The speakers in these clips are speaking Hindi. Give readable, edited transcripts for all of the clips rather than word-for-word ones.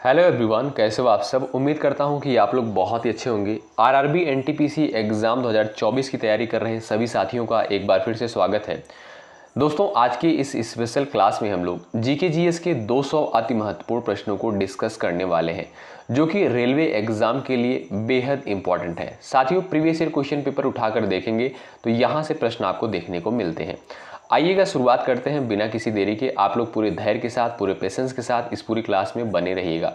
हेलो एवरीवन, कैसे हो आप सब। उम्मीद करता हूं कि आप लोग बहुत ही अच्छे होंगे। आरआरबी एनटीपीसी एग्ज़ाम 2024 की तैयारी कर रहे हैं सभी साथियों का एक बार फिर से स्वागत है। दोस्तों, आज की इस स्पेशल क्लास में हम लोग जीके जीएस के 200 अति महत्वपूर्ण प्रश्नों को डिस्कस करने वाले हैं, जो कि रेलवे एग्जाम के लिए बेहद इंपॉर्टेंट है। साथियों, प्रीवियस ईयर क्वेश्चन पेपर उठाकर देखेंगे तो यहाँ से प्रश्न आपको देखने को मिलते हैं। आइएगा, शुरुआत करते हैं बिना किसी देरी के। आप लोग पूरे धैर्य के साथ, पूरे पेशेंस के साथ इस पूरी क्लास में बने रहिएगा।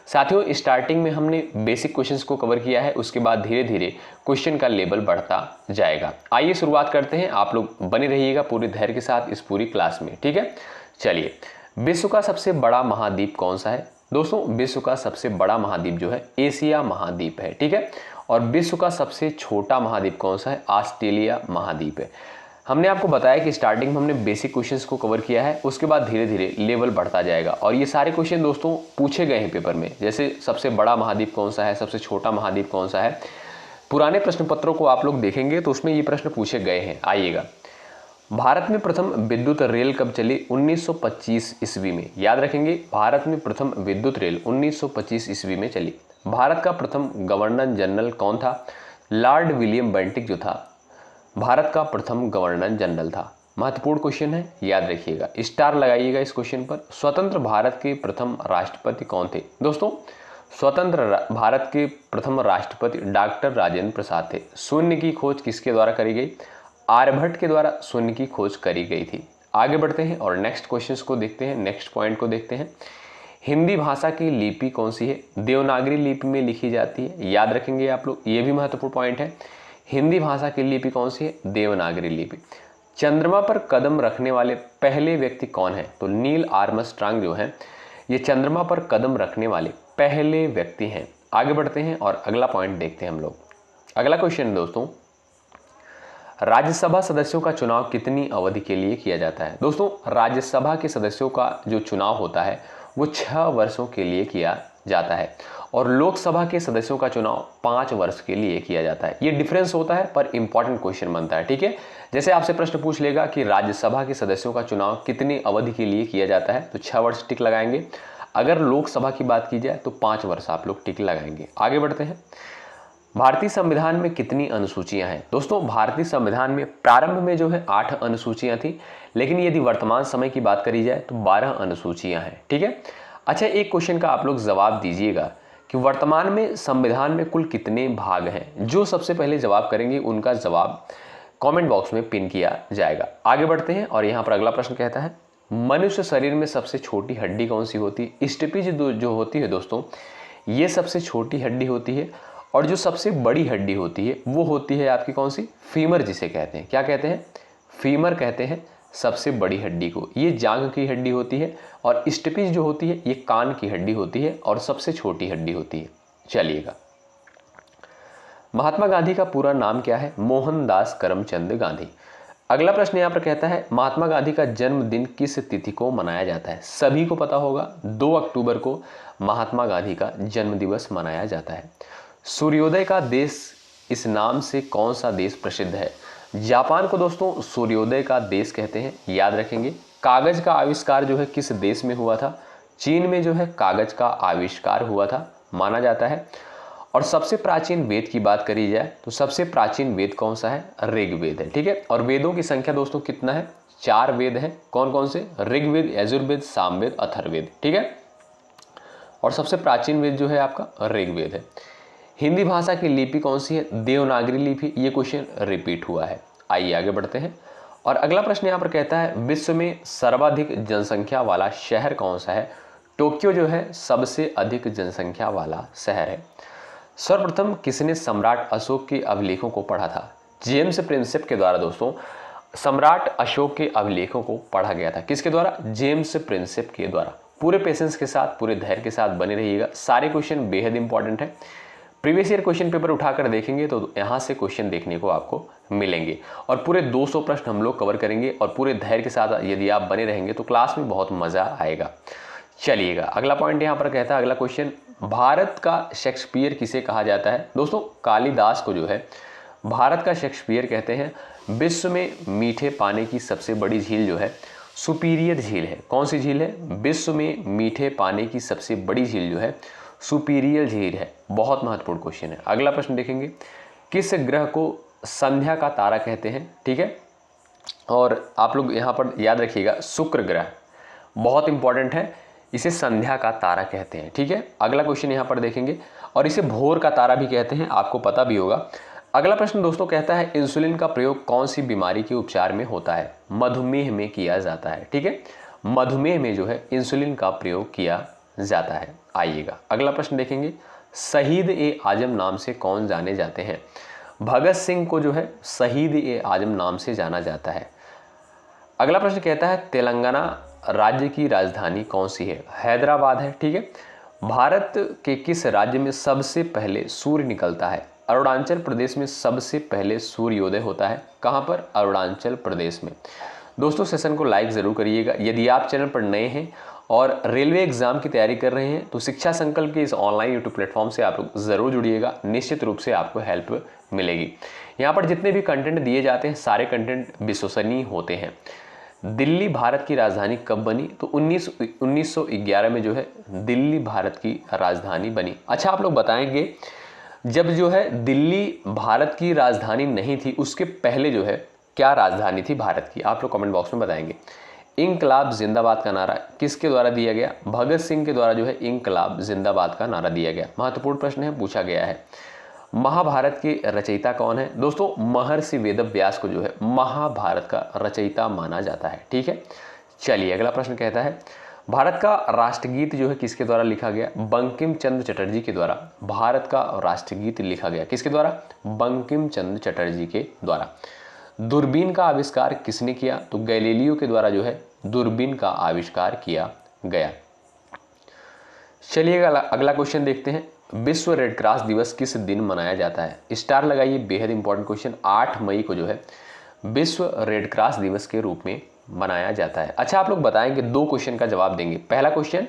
साथियों, स्टार्टिंग में हमने बेसिक क्वेश्चंस को कवर किया है, उसके बाद धीरे धीरे क्वेश्चन का लेवल बढ़ता जाएगा। आइए शुरुआत करते हैं। आप लोग बने रहिएगा पूरे धैर्य के साथ इस पूरी क्लास में, ठीक है। चलिए, विश्व का सबसे बड़ा महाद्वीप कौन सा है? दोस्तों, विश्व का सबसे बड़ा महाद्वीप जो है एशिया महाद्वीप है, ठीक है। और विश्व का सबसे छोटा महाद्वीप कौन सा है? ऑस्ट्रेलिया महाद्वीप है। हमने आपको बताया कि स्टार्टिंग में हमने बेसिक क्वेश्चंस को कवर किया है, उसके बाद धीरे धीरे लेवल बढ़ता जाएगा। और ये सारे क्वेश्चन दोस्तों पूछे गए हैं पेपर में, जैसे सबसे बड़ा महाद्वीप कौन सा है, सबसे छोटा महाद्वीप कौन सा है। पुराने प्रश्न पत्रों को आप लोग देखेंगे तो उसमें ये प्रश्न पूछे गए हैं। आइएगा, भारत में प्रथम विद्युत रेल कब चली? 1925 ईस्वी में। याद रखेंगे, भारत में प्रथम विद्युत रेल 1925 ईस्वी में चली। भारत का प्रथम गवर्नर जनरल कौन था? लॉर्ड विलियम बेंटिक जो था भारत का प्रथम गवर्नर जनरल था। महत्वपूर्ण क्वेश्चन है, याद रखिएगा, स्टार लगाइएगा इस क्वेश्चन पर। स्वतंत्र भारत के प्रथम राष्ट्रपति कौन थे? दोस्तों, स्वतंत्र भारत के प्रथम राष्ट्रपति डॉक्टर राजेंद्र प्रसाद थे। शून्य की खोज किसके द्वारा करी गई? आर्यभट्ट के द्वारा शून्य की खोज करी गई थी। आगे बढ़ते हैं और नेक्स्ट क्वेश्चन को देखते हैं, नेक्स्ट पॉइंट को देखते हैं। हिंदी भाषा की लिपि कौन सी है? देवनागरी लिपि में लिखी जाती है। याद रखेंगे आप लोग, ये भी महत्वपूर्ण पॉइंट है। हिंदी भाषा की लिपि कौन सी है? देवनागरी लिपि। चंद्रमा पर कदम रखने वाले पहले व्यक्ति कौन है? तो नील आर्मस्ट्रांग जो है, ये चंद्रमा पर कदम रखने वाले पहले व्यक्ति हैं। आगे बढ़ते हैं और अगला पॉइंट देखते हैं हम लोग। अगला क्वेश्चन दोस्तों, राज्यसभा सदस्यों का चुनाव कितनी अवधि के लिए किया जाता है? दोस्तों, राज्यसभा के सदस्यों का जो चुनाव होता है वो 6 वर्षों के लिए किया जाता है, और लोकसभा के सदस्यों का चुनाव 5 वर्ष के लिए किया जाता है। ये डिफरेंस होता है, पर इंपॉर्टेंट क्वेश्चन बनता है, ठीक है। जैसे आपसे प्रश्न पूछ लेगा कि राज्यसभा के सदस्यों का चुनाव कितनी अवधि के लिए किया जाता है, तो 6 वर्ष टिक लगाएंगे। अगर लोकसभा की बात की जाए तो 5 वर्ष आप लोग टिक लगाएंगे। आगे बढ़ते हैं। भारतीय संविधान में कितनी अनुसूचियां हैं? दोस्तों, भारतीय संविधान में प्रारंभ में जो है 8 अनुसूचियां थी, लेकिन यदि वर्तमान समय की बात करी जाए तो 12 अनुसूचियां हैं, ठीक है। अच्छा, एक क्वेश्चन का आप लोग जवाब दीजिएगा कि वर्तमान में संविधान में कुल कितने भाग हैं। जो सबसे पहले जवाब करेंगे उनका जवाब कमेंट बॉक्स में पिन किया जाएगा। आगे बढ़ते हैं और यहाँ पर अगला प्रश्न कहता है, मनुष्य शरीर में सबसे छोटी हड्डी कौन सी होती है? स्टेपीज जो होती है दोस्तों, ये सबसे छोटी हड्डी होती है, और जो सबसे बड़ी हड्डी होती है वो होती है आपकी कौन सी? फीमर, जिसे कहते हैं। क्या कहते हैं? फीमर कहते हैं सबसे बड़ी हड्डी को। ये जांघ की हड्डी होती है, और स्टेपीज जो होती है ये कान की हड्डी होती है और सबसे छोटी हड्डी होती है। चलिएगा, महात्मा गांधी का पूरा नाम क्या है? मोहनदास करमचंद गांधी। अगला प्रश्न यहाँ पर कहता है, महात्मा गांधी का जन्मदिन किस तिथि को मनाया जाता है? सभी को पता होगा, 2 अक्टूबर को महात्मा गांधी का जन्म दिवस मनाया जाता है। सूर्योदय का देश, इस नाम से कौन सा देश प्रसिद्ध है? जापान को दोस्तों सूर्योदय का देश कहते हैं, याद रखेंगे। कागज का आविष्कार जो है किस देश में हुआ था? चीन में जो है कागज का आविष्कार हुआ था, माना जाता है। और सबसे प्राचीन वेद की बात करी जाए तो सबसे प्राचीन वेद कौन सा है? ऋग्वेद है, ठीक है। और वेदों की संख्या दोस्तों कितना है? 4 वेद हैं। कौन कौन से? ऋग्वेद, यजुर्वेद, सामवेद, अथर्ववेद, ठीक है। और सबसे प्राचीन वेद जो है आपका ऋग्वेद है। हिंदी भाषा की लिपि कौन सी है? देवनागरी लिपि। ये क्वेश्चन रिपीट हुआ है। आइए आगे बढ़ते हैं और अगला प्रश्न यहाँ पर कहता है, विश्व में सर्वाधिक जनसंख्या वाला शहर कौन सा है? टोक्यो जो है सबसे अधिक जनसंख्या वाला शहर है। सर्वप्रथम किसने सम्राट अशोक के अभिलेखों को पढ़ा था? जेम्स प्रिंसेप के द्वारा दोस्तों सम्राट अशोक के अभिलेखों को पढ़ा गया था। किसके द्वारा? जेम्स प्रिंसेप के द्वारा। पूरे पेशेंस के साथ, पूरे धैर्य के साथ बने रहिएगा। सारे क्वेश्चन बेहद इंपॉर्टेंट है। प्रीवियस ईयर क्वेश्चन पेपर उठाकर देखेंगे तो यहाँ से क्वेश्चन देखने को आपको मिलेंगे, और पूरे 200 प्रश्न हम लोग कवर करेंगे। और पूरे धैर्य के साथ यदि आप बने रहेंगे तो क्लास में बहुत मजा आएगा। चलिएगा, अगला पॉइंट यहाँ पर कहता है, अगला क्वेश्चन, भारत का शेक्सपियर किसे कहा जाता है? दोस्तों, कालिदास को जो है भारत का शेक्सपियर कहते हैं। विश्व में मीठे पानी की सबसे बड़ी झील जो है सुपीरियर झील है। कौन सी झील है? विश्व में मीठे पानी की सबसे बड़ी झील जो है सुपीरियर झील है। बहुत महत्वपूर्ण क्वेश्चन है। अगला प्रश्न देखेंगे, किस ग्रह को संध्या का तारा कहते हैं? ठीक है, और आप लोग यहाँ पर याद रखिएगा शुक्र ग्रह बहुत इंपॉर्टेंट है, इसे संध्या का तारा कहते हैं। ठीक है, अगला क्वेश्चन यहाँ पर देखेंगे, और इसे भोर का तारा भी कहते हैं, आपको पता भी होगा। अगला प्रश्न दोस्तों कहता है, इंसुलिन का प्रयोग कौन सी बीमारी के उपचार में होता है? मधुमेह में किया जाता है। ठीक है, मधुमेह में जो है इंसुलिन का प्रयोग किया जाता है। आइएगा अगला प्रश्न देखेंगे, शहीद ए आजम नाम से कौन जाने जाते हैं? भगत सिंह को जो है शहीद ए आजम नाम से जाना जाता है। अगला प्रश्न कहता है, तेलंगाना राज्य की राजधानी कौन सी है? हैदराबाद है। ठीक है, भारत के किस राज्य में सबसे पहले सूर्य निकलता है? अरुणाचल प्रदेश में सबसे पहले सूर्योदय होता है। कहाँ पर? अरुणाचल प्रदेश में। दोस्तों सेशन को लाइक ज़रूर करिएगा। यदि आप चैनल पर नए हैं और रेलवे एग्जाम की तैयारी कर रहे हैं तो शिक्षा संकल्प के इस ऑनलाइन यूट्यूब प्लेटफॉर्म से आप लोग ज़रूर जुड़िएगा, निश्चित रूप से आपको हेल्प मिलेगी। यहाँ पर जितने भी कंटेंट दिए जाते हैं सारे कंटेंट विश्वसनीय होते हैं। दिल्ली भारत की राजधानी कब बनी? तो 1911 में जो है दिल्ली भारत की राजधानी बनी। अच्छा, आप लोग बताएंगे जब जो है दिल्ली भारत की राजधानी नहीं थी उसके पहले जो है क्या राजधानी थी भारत की? आप लोग कमेंट बॉक्स में बताएंगे। इंकलाब जिंदाबाद का नारा किसके द्वारा दिया गया? भगत सिंह के द्वारा जो है इंकलाब जिंदाबाद का नारा दिया गया। महत्वपूर्ण प्रश्न है, पूछा गया है। महाभारत के रचयिता कौन है? दोस्तों महर्षि वेदव्यास को जो है महाभारत का रचयिता माना जाता है। ठीक है, चलिए अगला प्रश्न कहता है, भारत का राष्ट्रगीत जो है किसके द्वारा लिखा गया? बंकिम चंद्र चटर्जी के द्वारा भारत का राष्ट्रगीत लिखा गया। किसके द्वारा? बंकिम चंद्र चटर्जी के द्वारा। दूरबीन का आविष्कार किसने किया? तो गैलीलियो के द्वारा जो है दूरबीन का आविष्कार किया गया। चलिए अगला क्वेश्चन देखते हैं, विश्व रेड क्रॉस दिवस किस दिन मनाया जाता है? स्टार लगाइए, बेहद इंपॉर्टेंट क्वेश्चन। 8 मई को जो है विश्व रेड क्रॉस दिवस के रूप में मनाया जाता है। अच्छा, आप लोग बताएंगे, 2 क्वेश्चन का जवाब देंगे। पहला क्वेश्चन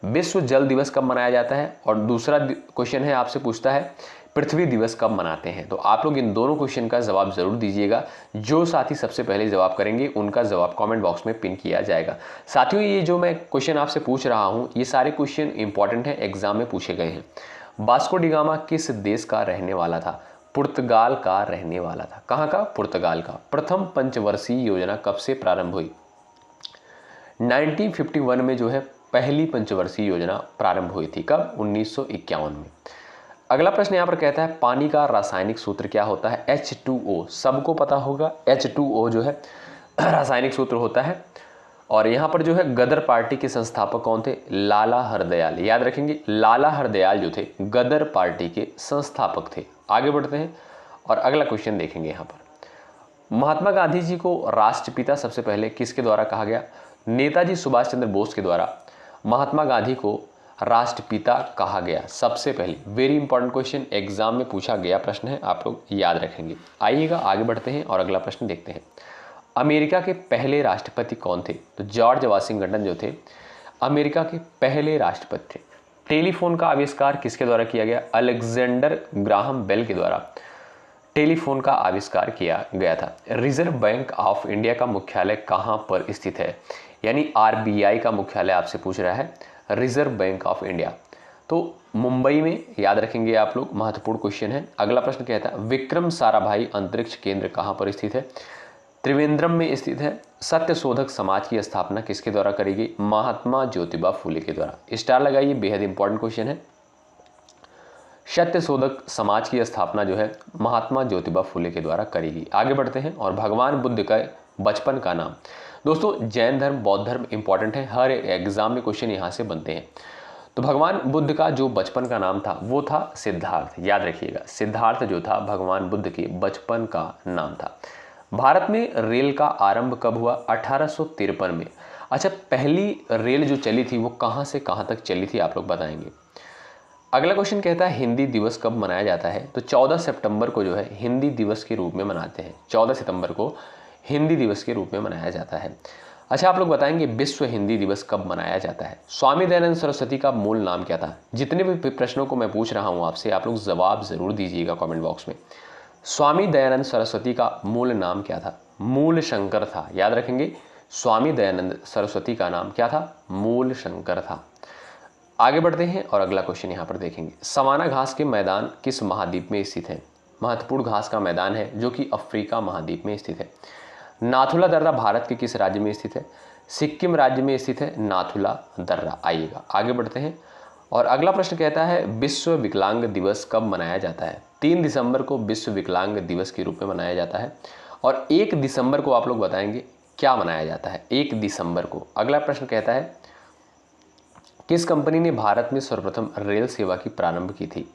विश्व जल दिवस कब मनाया जाता है, और दूसरा क्वेश्चन है आपसे पूछता है पृथ्वी दिवस कब मनाते हैं। तो आप लोग इन दोनों क्वेश्चन का जवाब जरूर दीजिएगा। जो साथी सबसे पहले जवाब करेंगे उनका जवाब कमेंट बॉक्स में पिन किया जाएगा। साथियों, ये जो मैं क्वेश्चन आपसे पूछ रहा हूँ ये सारे क्वेश्चन इंपॉर्टेंट हैं, एग्जाम में पूछे गए हैं। वास्को डी गामा किस देश का रहने वाला था? पुर्तगाल का रहने वाला था। कहाँ का? पुर्तगाल का। प्रथम पंचवर्षीय योजना कब से प्रारंभ हुई? 1951 में जो है पहली पंचवर्षीय योजना प्रारंभ हुई थी। कब? 1951 में। अगला प्रश्न यहाँ पर कहता है, पानी का रासायनिक सूत्र क्या होता है? H2O। सबको पता होगा H2O जो है रासायनिक सूत्र होता है। और यहाँ पर जो है गदर पार्टी के संस्थापक कौन थे? लाला हरदयाल। याद रखेंगे, लाला हरदयाल जो थे गदर पार्टी के संस्थापक थे। आगे बढ़ते हैं और अगला क्वेश्चन देखेंगे। यहाँ पर महात्मा गांधी जी को राष्ट्रपिता सबसे पहले किसके द्वारा कहा गया? नेताजी सुभाष चंद्र बोस के द्वारा महात्मा गांधी को राष्ट्रपिता कहा गया सबसे पहले। वेरी इंपॉर्टेंट क्वेश्चन, एग्जाम में पूछा गया प्रश्न है, आप लोग याद रखेंगे। आइएगा आगे बढ़ते हैं और अगला प्रश्न देखते हैं। अमेरिका के पहले राष्ट्रपति कौन थे? तो जॉर्ज वाशिंगटन जो थे अमेरिका के पहले राष्ट्रपति थे। टेलीफोन का आविष्कार किसके द्वारा किया गया? अलेक्जेंडर ग्राहम बेल के द्वारा टेलीफोन का आविष्कार किया गया था। रिजर्व बैंक ऑफ इंडिया का मुख्यालय कहाँ पर स्थित है? यानी RBI का मुख्यालय आपसे पूछ रहा है, रिजर्व बैंक ऑफ इंडिया। तो मुंबई में, याद रखेंगे आप लोग, महत्वपूर्ण क्वेश्चन है। अगला प्रश्न कहता है, विक्रम साराभाई अंतरिक्ष केंद्र कहाँ पर स्थित है? त्रिवेंद्रम में स्थित है। सत्य शोधक समाज की स्थापना किसके द्वारा करी गई? महात्मा ज्योतिबा फूले के द्वारा। स्टार लगाइए, बेहद इंपॉर्टेंट क्वेश्चन है। सत्य शोधक समाज की स्थापना जो है महात्मा ज्योतिबा फूले के द्वारा करी गई। आगे बढ़ते हैं और भगवान बुद्ध का बचपन का नाम। दोस्तों जैन धर्म, बौद्ध धर्म इंपॉर्टेंट है, हर एग्जाम में क्वेश्चन यहाँ से बनते हैं। तो भगवान बुद्ध का जो बचपन का नाम था वो था सिद्धार्थ। याद रखिएगा, सिद्धार्थ जो था भगवान बुद्ध के बचपन का नाम था। भारत में रेल का आरंभ कब हुआ? 1853 में। अच्छा, पहली रेल जो चली थी वो कहाँ से कहाँ तक चली थी, आप लोग बताएंगे। अगला क्वेश्चन कहता है, हिंदी दिवस कब मनाया जाता है? तो 14 सितंबर को जो है हिंदी दिवस के रूप में मनाते हैं। 14 सितंबर को हिंदी दिवस के रूप में मनाया जाता है। अच्छा, आप लोग बताएंगे विश्व हिंदी दिवस कब मनाया जाता है? स्वामी दयानंद सरस्वती का मूल नाम क्या था? जितने भी प्रश्नों को मैं पूछ रहा हूँ आपसे, आप लोग जवाब जरूर दीजिएगा कमेंट बॉक्स में। स्वामी दयानंद सरस्वती का मूल नाम क्या था? मूल शंकर था। याद रखेंगे, स्वामी दयानंद सरस्वती का नाम क्या था? मूल शंकर था। आगे बढ़ते हैं और अगला क्वेश्चन यहाँ पर देखेंगे। सवाना घास के मैदान किस महाद्वीप में स्थित है? महत्वपूर्ण घास का मैदान है जो कि अफ्रीका महाद्वीप में स्थित है। नाथुला दर्रा भारत के किस राज्य में स्थित है? सिक्किम राज्य में स्थित है नाथुला दर्रा। आइएगा आगे बढ़ते हैं और अगला प्रश्न कहता है विश्व विकलांग दिवस कब मनाया जाता है? 3 दिसंबर को विश्व विकलांग दिवस के रूप में मनाया जाता है और 1 दिसंबर को आप लोग बताएंगे क्या मनाया जाता है 1 दिसंबर को। अगला प्रश्न कहता है किस कंपनी ने भारत में सर्वप्रथम रेल सेवा की प्रारंभ की थी?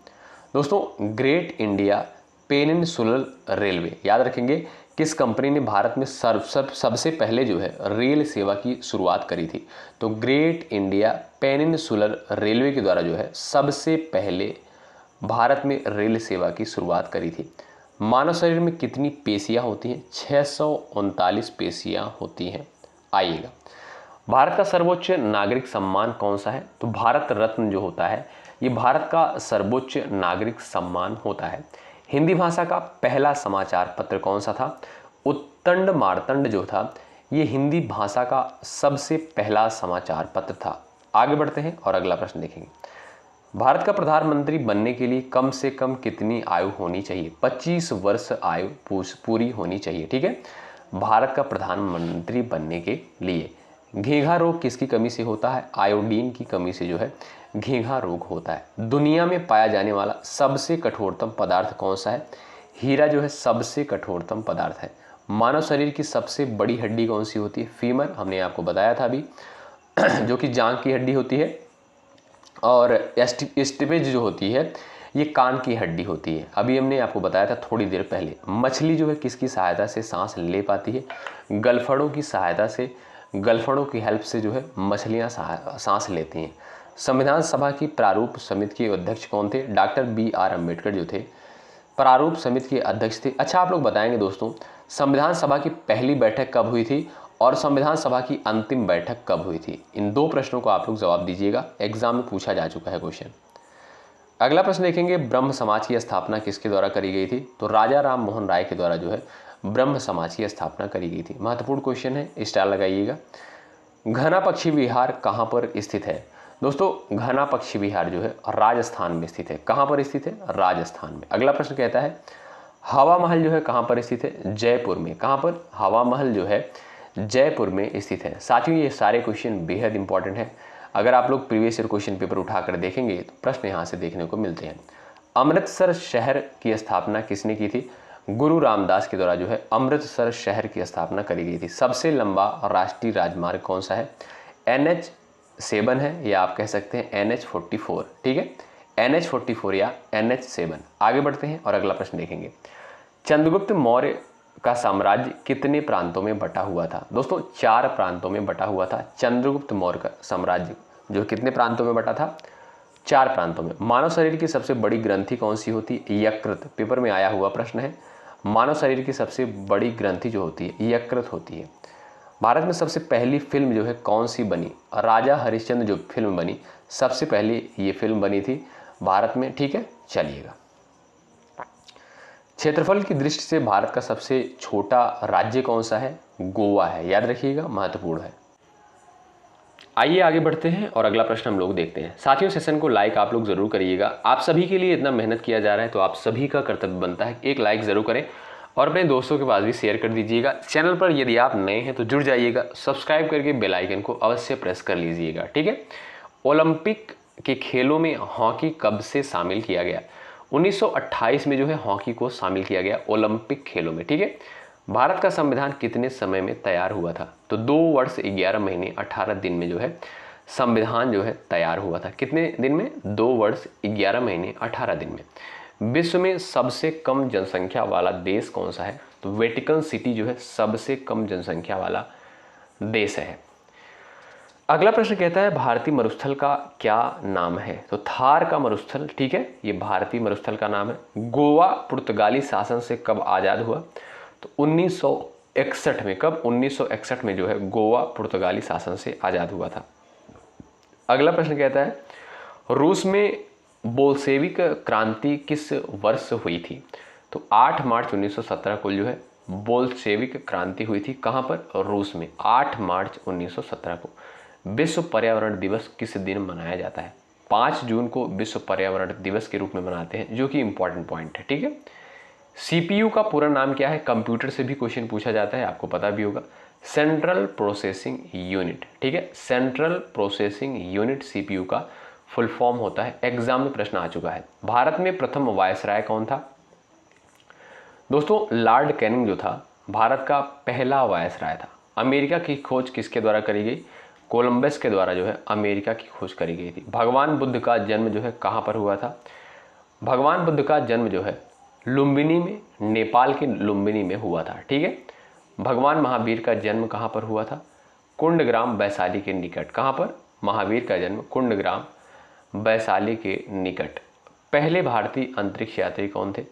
दोस्तों ग्रेट इंडिया पेनिनसुलर रेलवे। याद रखेंगे किस कंपनी ने भारत में सबसे पहले जो है रेल सेवा की शुरुआत करी थी? तो ग्रेट इंडिया पेनिनसुलर रेलवे के द्वारा जो है सबसे पहले भारत में रेल सेवा की शुरुआत करी थी। मानव शरीर में कितनी पेशियां होती हैं? 639 पेशियां होती हैं। आइएगा भारत का सर्वोच्च नागरिक सम्मान कौन सा है? तो भारत रत्न जो होता है ये भारत का सर्वोच्च नागरिक सम्मान होता है। हिंदी भाषा का पहला समाचार पत्र कौन सा था? उत्तंड मार्तंड जो था ये हिंदी भाषा का सबसे पहला समाचार पत्र था। आगे बढ़ते हैं और अगला प्रश्न देखेंगे। भारत का प्रधानमंत्री बनने के लिए कम से कम कितनी आयु होनी चाहिए? 25 वर्ष आयु पूरी होनी चाहिए। ठीक है, भारत का प्रधानमंत्री बनने के लिए। घेंघा रोग किसकी कमी से होता है? आयोडीन की कमी से जो है घेंघा रोग होता है। दुनिया में पाया जाने वाला सबसे कठोरतम पदार्थ कौन सा है? हीरा जो है सबसे कठोरतम पदार्थ है। मानव शरीर की सबसे बड़ी हड्डी कौन सी होती है? फीमर, हमने आपको बताया था अभी जो कि जांघ की हड्डी होती है। और स्टिपेज जो होती है ये कान की हड्डी होती है। अभी हमने आपको बताया था थोड़ी देर पहले। मछली जो है किसकी सहायता से सांस ले पाती है? गलफड़ों की सहायता से, गलफड़ों की हेल्प से जो है मछलियां सांस लेती हैं। संविधान सभा की प्रारूप समिति के अध्यक्ष कौन थे? डॉक्टर BR अम्बेडकर जो थे प्रारूप समिति के अध्यक्ष थे। अच्छा आप लोग बताएंगे दोस्तों संविधान सभा की पहली बैठक कब हुई थी और संविधान सभा की अंतिम बैठक कब हुई थी? इन 2 प्रश्नों को आप लोग जवाब दीजिएगा, एग्जाम में पूछा जा चुका है क्वेश्चन। अगला प्रश्न देखेंगे ब्रह्म समाज की स्थापना किसके द्वारा करी गई थी? तो राजा राम मोहन राय के द्वारा जो है ब्रह्म समाज की स्थापना करी गई थी। महत्वपूर्ण क्वेश्चन है, स्टार लगाइएगा। घना पक्षी विहार कहाँ पर स्थित है? दोस्तों घना पक्षी विहार जो है राजस्थान में स्थित है। कहाँ पर स्थित है? राजस्थान में। अगला प्रश्न कहता है हवा महल जो है कहाँ पर स्थित है? जयपुर में। कहाँ पर? हवा महल जो है जयपुर में स्थित है। साथियों ये सारे क्वेश्चन बेहद इंपॉर्टेंट है। अगर आप लोग प्रीवियस ईयर क्वेश्चन पेपर उठाकर देखेंगे तो प्रश्न यहाँ से देखने को मिलते हैं। अमृतसर शहर की स्थापना किसने की थी? गुरु रामदास के द्वारा जो है अमृतसर शहर की स्थापना करी गई थी। सबसे लंबा राष्ट्रीय राजमार्ग कौन सा है? NH7 है या आप कह सकते हैं NH44। ठीक है, NH44 या NH7। आगे बढ़ते हैं और अगला प्रश्न देखेंगे। चंद्रगुप्त मौर्य का साम्राज्य कितने प्रांतों में बटा हुआ था? दोस्तों 4 प्रांतों में बटा हुआ था। चंद्रगुप्त मौर्य का साम्राज्य जो कितने प्रांतों में बटा था? 4 प्रांतों में। मानव शरीर की सबसे बड़ी ग्रंथि कौन सी होती है? यकृत। पेपर में आया हुआ प्रश्न है। मानव शरीर की सबसे बड़ी ग्रंथि जो होती है यकृत होती है। भारत में सबसे पहली फिल्म जो है कौन सी बनी? राजा हरिश्चंद्र जो फिल्म बनी सबसे पहले ये फिल्म बनी थी भारत में। ठीक है, चलिएगा। क्षेत्रफल की दृष्टि से भारत का सबसे छोटा राज्य कौन सा है? गोवा है। याद रखिएगा, महत्वपूर्ण है। आइए आगे बढ़ते हैं और अगला प्रश्न हम लोग देखते हैं। साथियों सेशन को लाइक आप लोग जरूर करिएगा। आप सभी के लिए इतना मेहनत किया जा रहा है तो आप सभी का कर्तव्य बनता है एक लाइक जरूर करें और अपने दोस्तों के पास भी शेयर कर दीजिएगा। चैनल पर यदि आप नए हैं तो जुड़ जाइएगा, सब्सक्राइब करके बेल आइकन को अवश्य प्रेस कर लीजिएगा। ठीक है, ओलंपिक के खेलों में हॉकी कब से शामिल किया गया? 1928 में जो है हॉकी को शामिल किया गया ओलंपिक खेलों में। ठीक है, भारत का संविधान कितने समय में तैयार हुआ था? तो 2 वर्ष 11 महीने 18 दिन में जो है संविधान जो है तैयार हुआ था। कितने दिन में? 2 वर्ष 11 महीने 18 दिन में। विश्व में सबसे कम जनसंख्या वाला देश कौन सा है? तो वेटिकन सिटी जो है सबसे कम जनसंख्या वाला देश है। अगला प्रश्न कहता है भारतीय मरुस्थल का क्या नाम है? तो थार का मरुस्थल। ठीक है, ये भारतीय मरुस्थल का नाम है। गोवा पुर्तगाली शासन से कब आज़ाद हुआ? तो 1961 में। कब? 1961 में जो है गोवा पुर्तगाली शासन से आज़ाद हुआ था। अगला प्रश्न कहता है रूस में बोल्शेविक क्रांति किस वर्ष हुई थी? तो 8 मार्च 1917 को जो है बोल्शेविक क्रांति हुई थी। कहाँ पर? रूस में 8 मार्च 1917 को। विश्व पर्यावरण दिवस किस दिन मनाया जाता है? 5 जून को विश्व पर्यावरण दिवस के रूप में मनाते हैं, जो कि इंपॉर्टेंट पॉइंट है। ठीक है। सीपीयू का पूरा नाम क्या है? कंप्यूटर से भी क्वेश्चन पूछा जाता है, आपको पता भी होगा। Central processing unit. ठीक है, सेंट्रल प्रोसेसिंग यूनिट सीपीयू का फुल फॉर्म होता है। एग्जाम में प्रश्न आ चुका है। भारत में प्रथम वायसराय कौन था? दोस्तों, लॉर्ड कैनिंग जो था भारत का पहला वायसराय था। अमेरिका की खोज किसके द्वारा करी गई? कोलंबस के द्वारा जो है अमेरिका की खोज करी गई थी। भगवान बुद्ध का जन्म जो है कहाँ पर हुआ था? भगवान बुद्ध का जन्म जो है लुम्बिनी में, नेपाल के लुम्बिनी में हुआ था। ठीक है। भगवान महावीर का जन्म कहाँ पर हुआ था? कुंडग्राम वैशाली के निकट। कहाँ पर? महावीर का जन्म कुंडग्राम वैशाली के निकट। पहले भारतीय अंतरिक्ष यात्री कौन थे?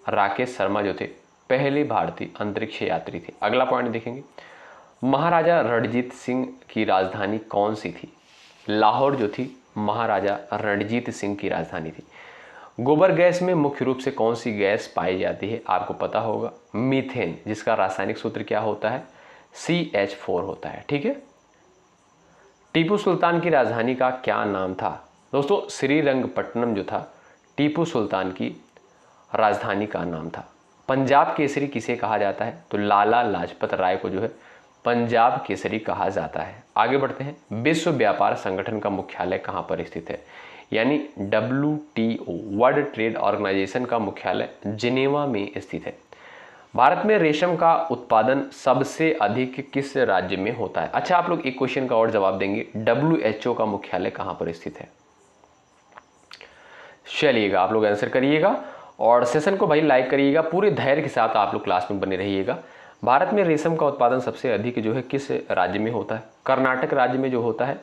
राकेश शर्मा जो थे पहले भारतीय अंतरिक्ष यात्री थे। अगला पॉइंट देखेंगे, महाराजा रणजीत सिंह की राजधानी कौन सी थी? लाहौर जो थी महाराजा रणजीत सिंह की राजधानी थी। गोबर गैस में मुख्य रूप से कौन सी गैस पाई जाती है? आपको पता होगा, मीथेन, जिसका रासायनिक सूत्र क्या होता है? CH4 होता है। ठीक है। टीपू सुल्तान की राजधानी का क्या नाम था? दोस्तों, श्रीरंगपट्टनम जो था टीपू सुल्तान की राजधानी का नाम था। पंजाब केसरी किसे कहा जाता है? तो लाला लाजपत राय को जो है पंजाब केसरी कहा जाता है। आगे बढ़ते हैं। विश्व व्यापार संगठन का मुख्यालय कहाँ पर स्थित है? यानी WTO, वर्ल्ड ट्रेड ऑर्गेनाइजेशन का मुख्यालय जिनेवा में स्थित है। भारत में रेशम का उत्पादन सबसे अधिक किस राज्य में होता है? अच्छा, आप लोग एक क्वेश्चन का और जवाब देंगे, WHO का मुख्यालय कहाँ पर स्थित है? चलिएगा, आप लोग आंसर करिएगा और सेशन को भाई लाइक करिएगा। पूरे धैर्य के साथ आप लोग क्लास में बने रहिएगा। भारत में रेशम का उत्पादन सबसे अधिक जो है किस राज्य में होता है? कर्नाटक राज्य में जो होता है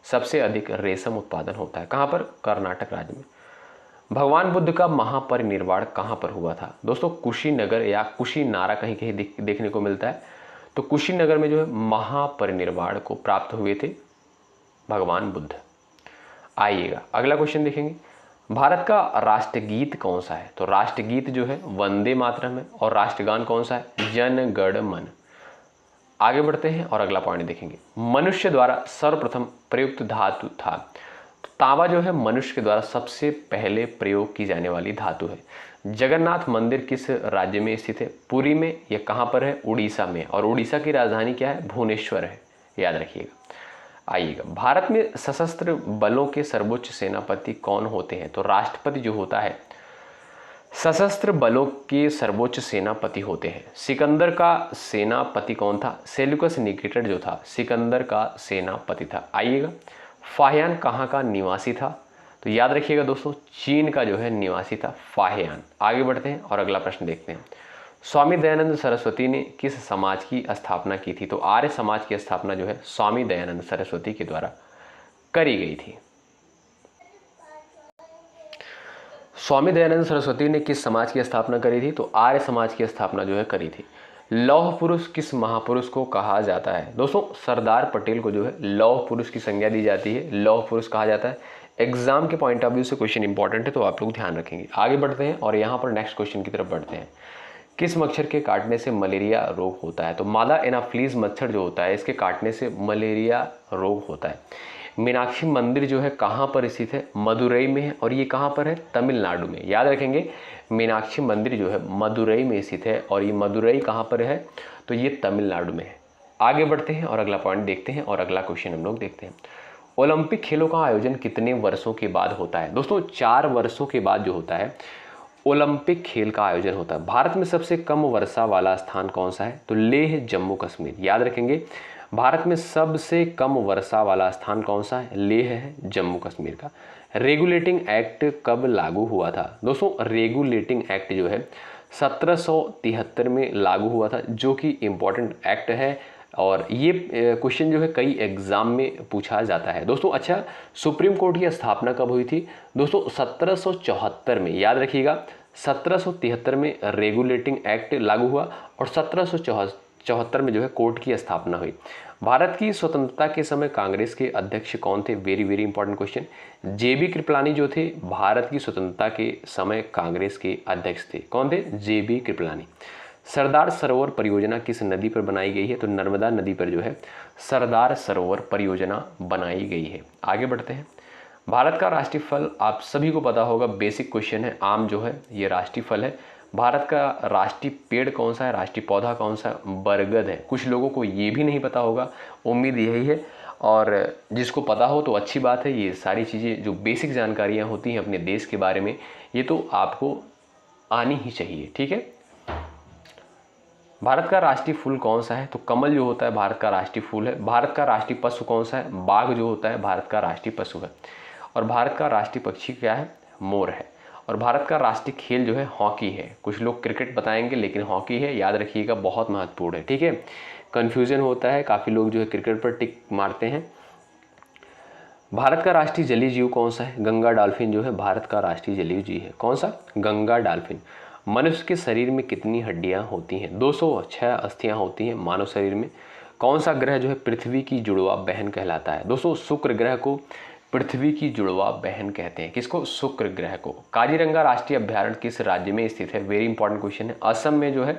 सबसे अधिक रेशम उत्पादन होता है। कहाँ पर? कर्नाटक राज्य में। भगवान बुद्ध का महापरिनिर्वाण कहाँ पर हुआ था? दोस्तों, कुशीनगर या कुशीनारा कहीं कहीं देखने को मिलता है। तो कुशीनगर में जो है महापरिनिर्वाण को प्राप्त हुए थे भगवान बुद्ध। आइएगा, अगला क्वेश्चन देखेंगे। भारत का राष्ट्रगीत कौन सा है? तो राष्ट्रगीत जो है वंदे मातरम है और राष्ट्रगान कौन सा है? जन गण मन। आगे बढ़ते हैं और अगला पॉइंट देखेंगे। मनुष्य द्वारा सर्वप्रथम प्रयुक्त धातु था? तो तांबा जो है मनुष्य के द्वारा सबसे पहले प्रयोग की जाने वाली धातु है। जगन्नाथ मंदिर किस राज्य में स्थित है? पुरी में। यह कहाँ पर है? उड़ीसा में। और उड़ीसा की राजधानी क्या है? भुवनेश्वर है, याद रखिएगा। आइएगा, भारत में सशस्त्र बलों के सर्वोच्च सेनापति कौन होते हैं? तो राष्ट्रपति जो होता है सशस्त्र बलों के सर्वोच्च सेनापति होते हैं। सिकंदर का सेनापति कौन था? सेल्यूकस निकेटर जो था सिकंदर का सेनापति था। आइएगा, फाहियान कहाँ का निवासी था? तो याद रखिएगा दोस्तों, चीन का जो है निवासी था फाहियान। आगे बढ़ते हैं और अगला प्रश्न देखते हैं। स्वामी दयानंद सरस्वती ने किस समाज की स्थापना की थी? तो आर्य समाज की स्थापना जो है स्वामी दयानंद सरस्वती के द्वारा करी गई थी। स्वामी दयानंद सरस्वती ने किस समाज की स्थापना करी थी? तो आर्य समाज की स्थापना जो है करी थी। लौह पुरुष किस महापुरुष को कहा जाता है? दोस्तों, सरदार पटेल को जो है लौह पुरुष की संज्ञा दी जाती है, लौह पुरुष कहा जाता है। एग्जाम के पॉइंट ऑफ व्यू से क्वेश्चन इंपॉर्टेंट है, तो आप लोग ध्यान रखेंगे। आगे बढ़ते हैं और यहाँ पर नेक्स्ट क्वेश्चन की तरफ बढ़ते हैं। किस मच्छर के काटने से मलेरिया रोग होता है? तो मादा एनाफ्लीज मच्छर जो होता है इसके काटने से मलेरिया रोग होता है। मीनाक्षी मंदिर जो है कहाँ पर स्थित है? मदुरई में है। और ये कहाँ पर है? तमिलनाडु में। याद रखेंगे, मीनाक्षी मंदिर जो है मदुरई में स्थित है और ये मदुरई कहाँ पर है? तो ये तमिलनाडु में है। आगे बढ़ते हैं और अगला पॉइंट देखते हैं और अगला क्वेश्चन हम लोग देखते हैं। ओलंपिक खेलों का आयोजन कितने वर्षों के बाद होता है? दोस्तों, 4 वर्षों के बाद जो होता है ओलंपिक खेल का आयोजन होता है। भारत में सबसे कम वर्षा वाला स्थान कौन सा है? तो लेह जम्मू कश्मीर। याद रखेंगे, भारत में सबसे कम वर्षा वाला स्थान कौन सा है? लेह है जम्मू कश्मीर का। रेगुलेटिंग एक्ट कब लागू हुआ था? दोस्तों, रेगुलेटिंग एक्ट जो है 1773 में लागू हुआ था, जो कि इम्पॉर्टेंट एक्ट है और ये क्वेश्चन जो है कई एग्जाम में पूछा जाता है दोस्तों। अच्छा, सुप्रीम कोर्ट की स्थापना कब हुई थी? दोस्तों, 1774 में। याद रखिएगा, 1773 में रेगुलेटिंग एक्ट लागू हुआ और 1774 में जो है कोर्ट की स्थापना हुई। भारत की स्वतंत्रता के समय कांग्रेस के अध्यक्ष कौन थे? Very very important question. JB Kripalani जो थे भारत की स्वतंत्रता के समय कांग्रेस के अध्यक्ष थे। कौन थे? JB कृपलानी। सरदार सरोवर परियोजना किस नदी पर बनाई गई है? तो नर्मदा नदी पर जो है सरदार सरोवर परियोजना बनाई गई है। आगे बढ़ते हैं। भारत का राष्ट्रीय फल आप सभी को पता होगा, बेसिक क्वेश्चन है। आम जो है ये राष्ट्रीय फल है। भारत का राष्ट्रीय पेड़ कौन सा है, राष्ट्रीय पौधा कौन सा है? बरगद है। कुछ लोगों को ये भी नहीं पता होगा, उम्मीद यही है, और जिसको पता हो तो अच्छी बात है। ये सारी चीज़ें जो बेसिक जानकारियाँ होती हैं अपने देश के बारे में, ये तो आपको आनी ही चाहिए, ठीक है। भारत का राष्ट्रीय फूल कौन सा है? तो कमल जो होता है भारत का राष्ट्रीय फूल है। भारत का राष्ट्रीय पशु कौन सा है? बाघ जो होता है भारत का राष्ट्रीय पशु है। और भारत का राष्ट्रीय पक्षी क्या है? मोर है। और भारत का राष्ट्रीय खेल जो है हॉकी है। कुछ लोग क्रिकेट बताएंगे लेकिन हॉकी है, याद रखिएगा, बहुत महत्वपूर्ण है, ठीक है। कन्फ्यूजन होता है, काफ़ी लोग जो है क्रिकेट पर टिक मारते हैं। भारत का राष्ट्रीय जलीय जीव कौन सा है? गंगा डॉल्फिन जो है भारत का राष्ट्रीय जलीय जीव है। कौन सा? गंगा डॉल्फिन। मनुष्य के शरीर में कितनी हड्डियां होती हैं? 206 अस्थियां होती हैं मानव शरीर में। कौन सा ग्रह जो है पृथ्वी की जुड़वा बहन कहलाता है? दोस्तों शुक्र ग्रह को पृथ्वी की जुड़वा बहन कहते हैं। किसको? शुक्र ग्रह को। काजीरंगा राष्ट्रीय अभ्यारण्य किस राज्य में स्थित है? वेरी इंपॉर्टेंट क्वेश्चन है। असम में जो है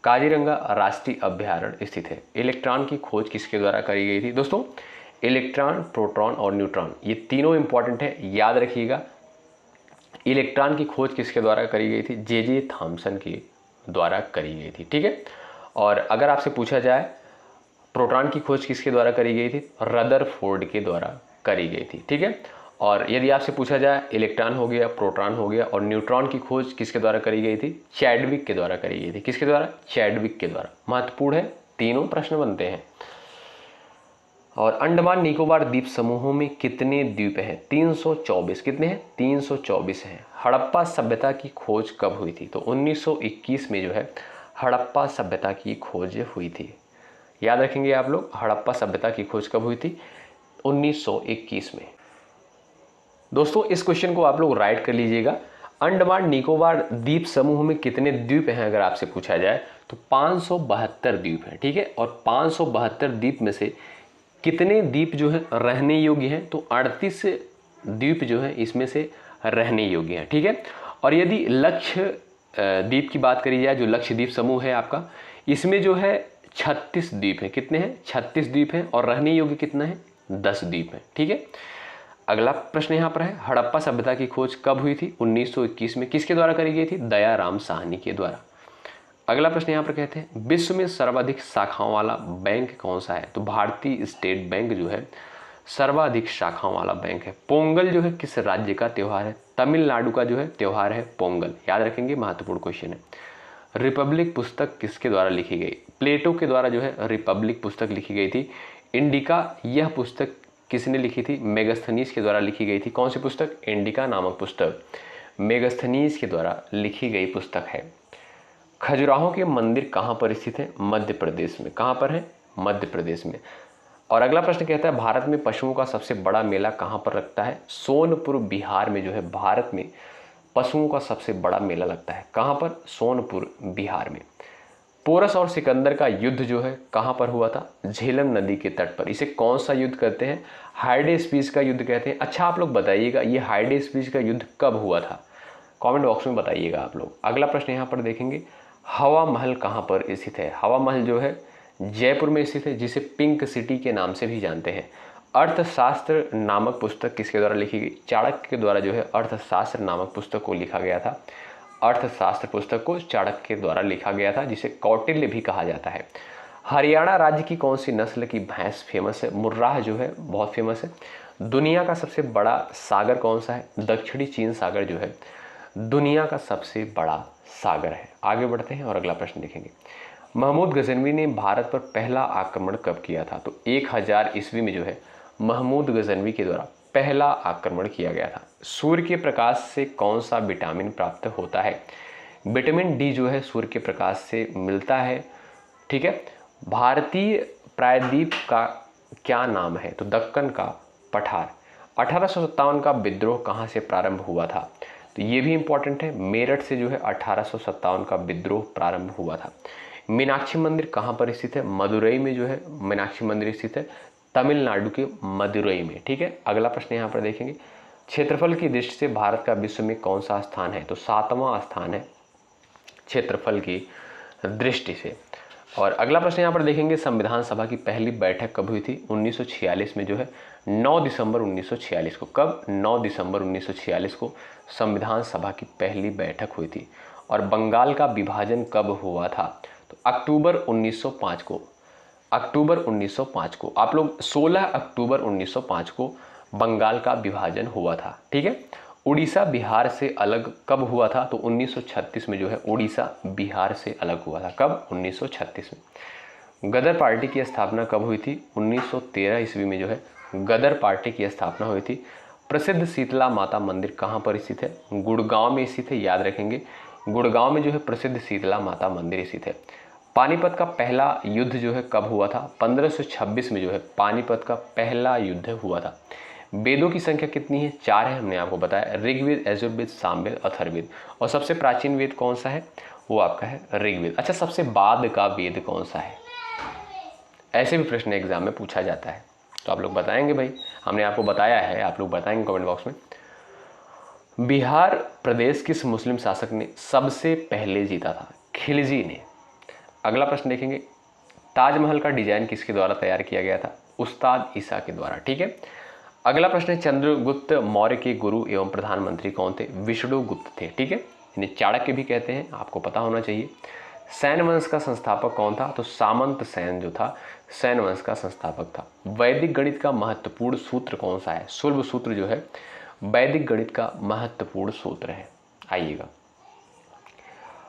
काजीरंगा राष्ट्रीय अभ्यारण्य स्थित है। इलेक्ट्रॉन की खोज किसके द्वारा करी गई थी? दोस्तों इलेक्ट्रॉन, प्रोटॉन और न्यूट्रॉन, ये तीनों इंपॉर्टेंट है, याद रखिएगा। इलेक्ट्रॉन की खोज किसके द्वारा करी गई थी? जे थॉमसन के द्वारा करी गई थी, ठीक है। और अगर आपसे पूछा जाए प्रोटॉन की खोज किसके द्वारा करी गई थी? रदरफोर्ड के द्वारा करी गई थी, ठीक है। और यदि आपसे पूछा जाए इलेक्ट्रॉन हो गया, प्रोटॉन हो गया, और न्यूट्रॉन की खोज किसके द्वारा करी गई थी? चैडविक के द्वारा करी गई थी। किसके द्वारा? चैडविक के द्वारा। महत्वपूर्ण है, तीनों प्रश्न बनते हैं। और अंडमान निकोबार द्वीप समूहों में कितने द्वीप हैं? 324। कितने हैं? 324 हैं। हड़प्पा सभ्यता की खोज कब हुई थी? तो 1921 में जो है हड़प्पा सभ्यता की खोज हुई थी। याद रखेंगे आप लोग, हड़प्पा सभ्यता की खोज कब हुई थी? 1921 में। दोस्तों इस क्वेश्चन को आप लोग राइट कर लीजिएगा। अंडमान निकोबार द्वीप समूह में कितने द्वीप हैं अगर आपसे पूछा जाए तो 572 द्वीप हैं, ठीक है। और 572 द्वीप में से कितने द्वीप जो है रहने योग्य हैं? तो 38 द्वीप जो है इसमें से रहने योग्य हैं, ठीक है। और यदि लक्ष्य द्वीप की बात करी जाए, जो लक्ष्य द्वीप समूह है आपका, इसमें जो है 36 द्वीप हैं। कितने हैं? 36 द्वीप हैं। और रहने योग्य कितना है? 10 द्वीप हैं, ठीक है। अगला प्रश्न यहाँ पर है, हड़प्पा सभ्यता की खोज कब हुई थी? 1921 में। किसके द्वारा करी गई थी? दयाराम साहनी के द्वारा। अगला प्रश्न यहाँ पर कहते हैं विश्व में सर्वाधिक शाखाओं वाला बैंक कौन सा है? तो भारतीय स्टेट बैंक जो है सर्वाधिक शाखाओं वाला बैंक है। पोंगल जो है किस राज्य का त्योहार है? तमिलनाडु का जो है त्योहार है पोंगल। याद रखेंगे, महत्वपूर्ण क्वेश्चन है। रिपब्लिक पुस्तक किसके द्वारा लिखी गई? प्लेटो के द्वारा जो है रिपब्लिक पुस्तक लिखी गई थी। इंडिका, यह पुस्तक किसने लिखी थी? मेगास्थनीज के द्वारा लिखी गई थी। कौन सी पुस्तक? इंडिका नामक पुस्तक मेगास्थनीज के द्वारा लिखी गई पुस्तक है। खजुराहो के मंदिर कहाँ पर स्थित है? मध्य प्रदेश में। कहाँ पर है? मध्य प्रदेश में। और अगला प्रश्न कहता है भारत में पशुओं का सबसे बड़ा मेला कहाँ पर लगता है? सोनपुर बिहार में जो है भारत में पशुओं का सबसे बड़ा मेला लगता है। कहाँ पर? सोनपुर बिहार में। पोरस और सिकंदर का युद्ध जो है कहाँ पर हुआ था? झेलम नदी के तट पर। इसे कौन सा युद्ध कहते हैं? हाइडेस्पीस का युद्ध कहते हैं। अच्छा आप लोग बताइएगा ये हाइडेस्पीस का युद्ध कब हुआ था? कमेंट बॉक्स में बताइएगा आप लोग। अगला प्रश्न यहाँ पर देखेंगे, हवा महल कहाँ पर स्थित है? हवा महल जो है जयपुर में स्थित है, जिसे पिंक सिटी के नाम से भी जानते हैं। अर्थशास्त्र नामक पुस्तक किसके द्वारा लिखी गई? चाणक्य के द्वारा जो है अर्थशास्त्र नामक पुस्तक को लिखा गया था। अर्थशास्त्र पुस्तक को चाणक्य के द्वारा लिखा गया था, जिसे कौटिल्य भी कहा जाता है। हरियाणा राज्य की कौन सी नस्ल की भैंस फेमस है? मुर्राह जो है बहुत फेमस है। दुनिया का सबसे बड़ा सागर कौन सा है? दक्षिणी चीन सागर जो है दुनिया का सबसे बड़ा सागर है। आगे बढ़ते हैं और अगला प्रश्न देखेंगे। महमूद गजनवी ने भारत पर पहला आक्रमण कब किया था? तो 1000 ईस्वी में जो है महमूद गजनवी के द्वारा पहला आक्रमण किया गया था। सूर्य के प्रकाश से कौन सा विटामिन प्राप्त होता है? विटामिन डी जो है सूर्य के प्रकाश से मिलता है, ठीक है। भारतीय प्रायद्वीप का क्या नाम है? तो दक्कन का पठार। 1857 का विद्रोह कहाँ से प्रारंभ हुआ था? तो ये भी इंपॉर्टेंट है। मेरठ से जो है 1857 का विद्रोह प्रारंभ हुआ था। मीनाक्षी मंदिर कहाँ पर स्थित है? मदुरई में जो है मीनाक्षी मंदिर स्थित है, तमिलनाडु के मदुरई में, ठीक है। अगला प्रश्न यहाँ पर देखेंगे, क्षेत्रफल की दृष्टि से भारत का विश्व में कौन सा स्थान है? तो 7वां स्थान है क्षेत्रफल की दृष्टि से। और अगला प्रश्न यहाँ पर देखेंगे, संविधान सभा की पहली बैठक कब हुई थी? 1946 में जो है 9 दिसंबर 1946 को। कब? 9 दिसंबर 1946 को संविधान सभा की पहली बैठक हुई थी। और बंगाल का विभाजन कब हुआ था? तो अक्टूबर 1905 को। अक्टूबर 1905 को आप लोग 16 अक्टूबर 1905 को बंगाल का विभाजन हुआ था। ठीक है। उड़ीसा बिहार से अलग कब हुआ था? तो 1936 में जो है उड़ीसा बिहार से अलग हुआ था। कब? 1936 में। गदर पार्टी की स्थापना कब हुई थी? 1913 ईस्वी में जो है गदर पार्टी की स्थापना हुई थी। प्रसिद्ध शीतला माता मंदिर कहाँ पर स्थित है? गुड़गांव में स्थित है, याद रखेंगे। गुड़गांव में जो है प्रसिद्ध शीतला माता मंदिर स्थित है। पानीपत का पहला युद्ध जो है कब हुआ था? 1526 में जो है पानीपत का पहला युद्ध हुआ था। वेदों की संख्या कितनी है? 4 है, हमने आपको बताया। ऋग्वेद, यजुर्वेद, सामवेद, अथर्ववेद। और सबसे प्राचीन वेद कौन सा है? वो आपका है ऋग्वेद। अच्छा, सबसे बाद का वेद कौन सा है? ऐसे भी प्रश्न एग्जाम में पूछा जाता है, तो आप लोग बताएंगे भाई। हमने आपको बताया है, आप लोग बताएंगे कमेंट बॉक्स में। बिहार प्रदेश किस मुस्लिम शासक ने सबसे पहले जीता था? खिलजी ने। अगला प्रश्न देखेंगे, ताजमहल का डिजाइन किसके द्वारा तैयार किया गया था? उस्ताद ईसा के द्वारा। ठीक है। अगला प्रश्न है, चंद्रगुप्त मौर्य के गुरु एवं प्रधानमंत्री कौन थे? विष्णुगुप्त थे। ठीक है। इन्हें चाणक्य भी कहते हैं, आपको पता होना चाहिए। सैन वंश का संस्थापक कौन था? तो सामंत सैन जो था सैन वंश का संस्थापक था। वैदिक गणित का महत्वपूर्ण सूत्र कौन सा है? शुल्ब सूत्र जो है वैदिक गणित का महत्वपूर्ण सूत्र है। आइएगा,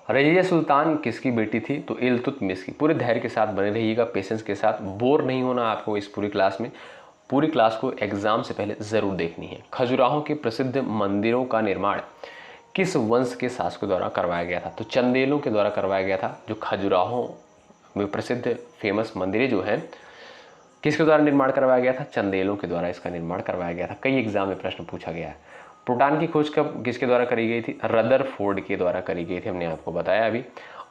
रजिया सुल्तान किसकी बेटी थी? तो इल्तुतमिश की। पूरे धैर्य के साथ बने रहिएगा, पेशेंस के साथ, बोर नहीं होना आपको इस पूरी क्लास में। पूरी क्लास को एग्जाम से पहले जरूर देखनी है। खजुराहो के प्रसिद्ध मंदिरों का निर्माण किस वंश के शासकों द्वारा करवाया गया था? तो चंदेलों के द्वारा करवाया गया था। जो खजुराहो में प्रसिद्ध फेमस मंदिरें जो हैं, किसके द्वारा निर्माण करवाया गया था? चंदेलों के द्वारा इसका निर्माण करवाया गया था। कई एग्जाम में प्रश्न पूछा गया है। प्रोटॉन की खोज कब किसके द्वारा करी गई थी? रदरफोर्ड के द्वारा करी गई थी, हमने आपको बताया अभी।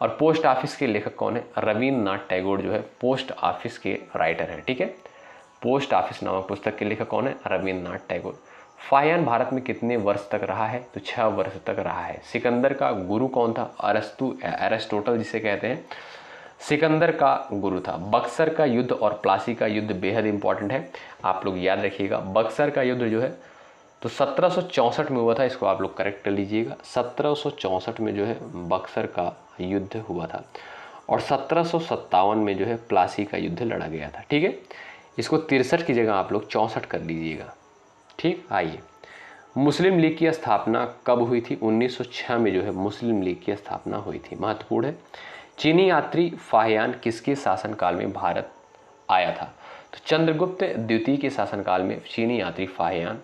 और पोस्ट ऑफिस के लेखक कौन है? रविन्द्रनाथ टैगोर जो है पोस्ट ऑफिस के राइटर है। ठीक है। पोस्ट ऑफिस नामक पुस्तक के लेखक कौन है? रविन्द्रनाथ टैगोर। फाहियान भारत में कितने वर्ष तक रहा है? तो 6 वर्ष तक रहा है। सिकंदर का गुरु कौन था? एरिस्टोटल जिसे कहते हैं, सिकंदर का गुरु था। बक्सर का युद्ध और प्लासी का युद्ध बेहद इंपॉर्टेंट है, आप लोग याद रखिएगा। बक्सर का युद्ध जो है तो 1764 में हुआ था, इसको आप लोग करेक्ट कर लीजिएगा। 1764 में जो है बक्सर का युद्ध हुआ था। और 1757 में जो है प्लासी का युद्ध लड़ा गया था। ठीक है। इसको 63 की जगह आप लोग 64 कर लीजिएगा। ठीक। आइए, मुस्लिम लीग की स्थापना कब हुई थी? 1906 में जो है मुस्लिम लीग की स्थापना हुई थी। महत्वपूर्ण है। चीनी यात्री फाहियान किसके शासनकाल में भारत आया था? तो चंद्रगुप्त द्वितीय के शासनकाल में चीनी यात्री फाहियान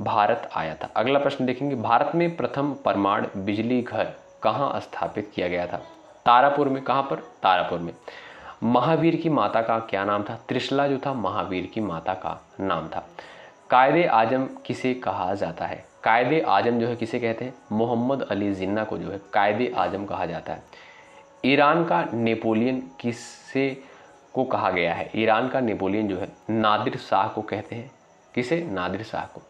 भारत आया था। अगला प्रश्न देखेंगे, भारत में प्रथम परमाणु बिजली घर कहाँ स्थापित किया गया था? तारापुर में। कहाँ पर? तारापुर में। महावीर की माता का क्या नाम था? त्रिशला जो था महावीर की माता का नाम था। कायदे आजम किसे कहा जाता है? कायदे आजम जो है किसे कहते हैं? मोहम्मद अली जिन्ना को जो है कायदे आजम कहा जाता है। ईरान का नेपोलियन किसे को कहा गया है? ईरान का नेपोलियन जो है नादिर शाह को कहते हैं। किसे? नादिर शाह को।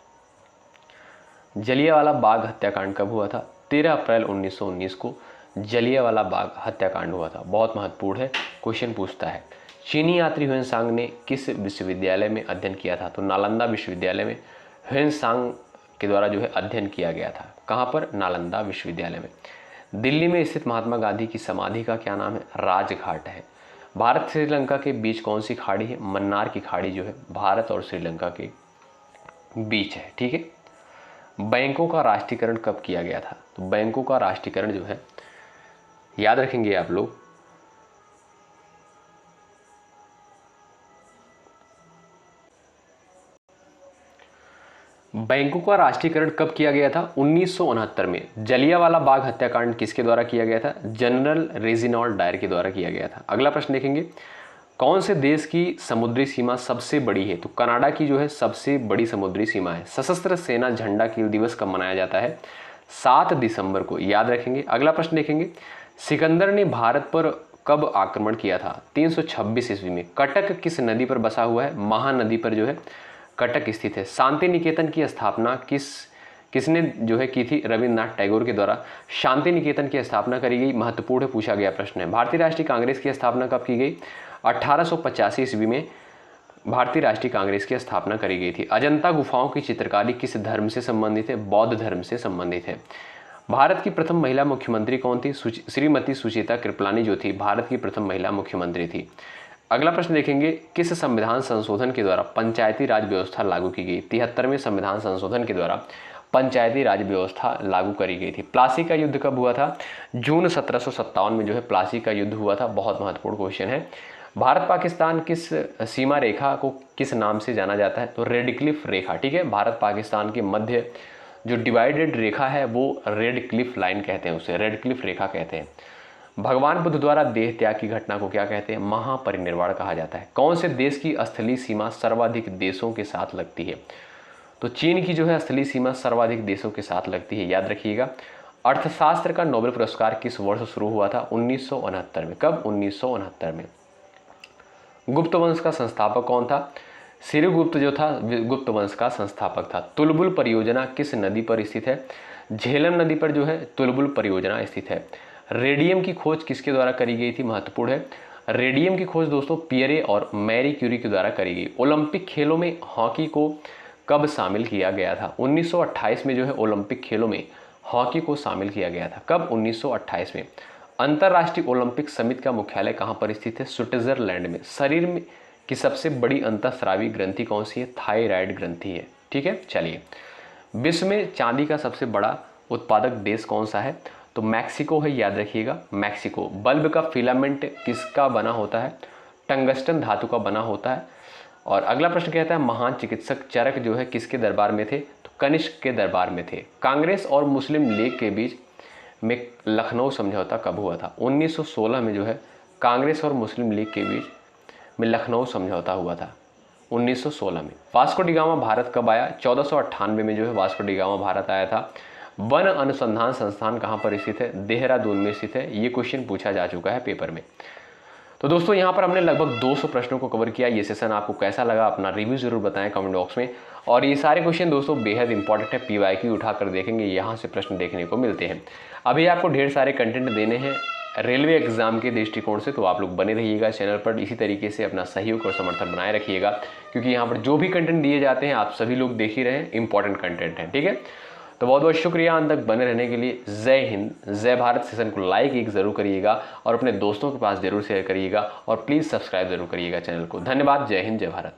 जलियांवाला बाग हत्याकांड कब हुआ था? 13 अप्रैल 1919 को जलियांवाला बाग हत्याकांड हुआ था। बहुत महत्वपूर्ण है, क्वेश्चन पूछता है। चीनी यात्री ह्वेनसांग ने किस विश्वविद्यालय में अध्ययन किया था? तो नालंदा विश्वविद्यालय में ह्वेनसांग के द्वारा जो है अध्ययन किया गया था। कहाँ पर? नालंदा विश्वविद्यालय में। दिल्ली में स्थित महात्मा गांधी की समाधि का क्या नाम है? राजघाट है। भारत श्रीलंका के बीच कौन सी खाड़ी है? मन्नार की खाड़ी जो है भारत और श्रीलंका के बीच है। ठीक है। बैंकों का राष्ट्रीयकरण कब किया गया था? तो बैंकों का राष्ट्रीयकरण जो है याद रखेंगे आप लोग, बैंकों का राष्ट्रीयकरण कब किया गया था? 1969 में। जलियांवाला बाग हत्याकांड किसके द्वारा किया गया था? जनरल रेजिनॉल्ड डायर के द्वारा किया गया था। अगला प्रश्न देखेंगे, कौन से देश की समुद्री सीमा सबसे बड़ी है? तो कनाडा की जो है सबसे बड़ी समुद्री सीमा है। सशस्त्र सेना झंडा दिवस कब मनाया जाता है? 7 दिसंबर को, याद रखेंगे। अगला प्रश्न देखेंगे, सिकंदर ने भारत पर कब आक्रमण किया था? 326 ईस्वी में। कटक किस नदी पर बसा हुआ है? महानदी पर जो है कटक स्थित है। शांति निकेतन की स्थापना किसने जो है की थी? रविन्द्रनाथ टैगोर के द्वारा। शांति निकेतन की स्थापना करी गई, महत्वपूर्ण पूछा गया प्रश्न है। भारतीय राष्ट्रीय कांग्रेस की स्थापना कब की गई? 1885 ईस्वी में भारतीय राष्ट्रीय कांग्रेस की स्थापना करी गई थी। अजंता गुफाओं की चित्रकारी किस धर्म से संबंधित है? बौद्ध धर्म से संबंधित है। भारत की प्रथम महिला मुख्यमंत्री कौन थी? श्रीमती सुचेता कृपलानी जो थी भारत की प्रथम महिला मुख्यमंत्री थी। अगला प्रश्न देखेंगे, किस संविधान संशोधन के द्वारा पंचायती राज व्यवस्था लागू की गई? 73वें संविधान संशोधन के द्वारा पंचायती राज व्यवस्था लागू करी गई थी। प्लासी का युद्ध कब हुआ था? जून 1757 में जो है प्लासी का युद्ध हुआ था। बहुत महत्वपूर्ण क्वेश्चन है। भारत पाकिस्तान किस सीमा रेखा को किस नाम से जाना जाता है? तो रेड क्लिफ रेखा। ठीक है, भारत पाकिस्तान के मध्य जो डिवाइडेड रेखा है वो रेड क्लिफ लाइन कहते हैं, उसे रेड क्लिफ रेखा कहते हैं। भगवान बुद्ध द्वारा देह त्याग की घटना को क्या कहते हैं? महापरिनिर्वाण कहा जाता है। कौन से देश की स्थलीय सीमा सर्वाधिक देशों के साथ लगती है? तो चीन की जो है स्थलीय सीमा सर्वाधिक देशों के साथ लगती है, याद रखिएगा। अर्थशास्त्र का नोबेल पुरस्कार किस वर्ष शुरू हुआ था? 1969 में। कब? 1969 में। गुप्त वंश का संस्थापक कौन था? सिरुगुप्त जो था गुप्त वंश का संस्थापक था। तुलबुल परियोजना किस नदी पर स्थित है? झेलम नदी पर जो है तुलबुल परियोजना स्थित है। रेडियम की खोज किसके द्वारा करी गई थी? महत्वपूर्ण है। रेडियम की खोज दोस्तों पियरे और मैरी क्यूरी के द्वारा करी गई। ओलंपिक खेलों में हॉकी को कब शामिल किया गया था? 1928 में जो है ओलंपिक खेलों में हॉकी को शामिल किया गया था। कब? 1928 में। अंतर्राष्ट्रीय ओलंपिक समिति का मुख्यालय कहाँ पर स्थित है? स्विट्जरलैंड में। शरीर में की सबसे बड़ी अंतःस्रावी ग्रंथि कौन सी है? थायराइड ग्रंथि है। ठीक है, चलिए। विश्व में चांदी का सबसे बड़ा उत्पादक देश कौन सा है? तो मैक्सिको है, याद रखिएगा, मैक्सिको। बल्ब का फिलामेंट किसका बना होता है? टंगस्टन धातु का बना होता है। और अगला प्रश्न कहता है, महान चिकित्सक चरक जो है किसके दरबार में थे? तो कनिष्क के दरबार में थे। कांग्रेस और मुस्लिम लीग के बीच में लखनऊ समझौता कब हुआ था? 1916 में जो है कांग्रेस और मुस्लिम लीग के बीच में लखनऊ समझौता हुआ था, 1916 में। वास्को डी गामा भारत कब आया? 1498 में जो है वास्को डी गामा भारत आया था। वन अनुसंधान संस्थान कहाँ पर स्थित है? देहरादून में स्थित है। ये क्वेश्चन पूछा जा चुका है पेपर में। तो दोस्तों यहाँ पर हमने लगभग 200 प्रश्नों को कवर किया। ये सेशन आपको कैसा लगा? अपना रिव्यू जरूर बताएं कमेंट बॉक्स में। और ये सारे क्वेश्चन दोस्तों बेहद इंपॉर्टेंट है, PYQ उठाकर देखेंगे, यहाँ से प्रश्न देखने को मिलते हैं। अभी आपको ढेर सारे कंटेंट देने हैं रेलवे एग्जाम के दृष्टिकोण से, तो आप लोग बने रहिएगा चैनल पर। इसी तरीके से अपना सहयोग और समर्थन बनाए रखिएगा, क्योंकि यहाँ पर जो भी कंटेंट दिए जाते हैं आप सभी लोग देख ही रहे हैं, इंपॉर्टेंट कंटेंट है। ठीक है, तो बहुत बहुत शुक्रिया अंत तक बने रहने के लिए। जय हिंद, जय भारत। सेशन को लाइक एक जरूर करिएगा और अपने दोस्तों के पास जरूर शेयर करिएगा और प्लीज़ सब्सक्राइब जरूर करिएगा चैनल को। धन्यवाद। जय हिंद, जय भारत।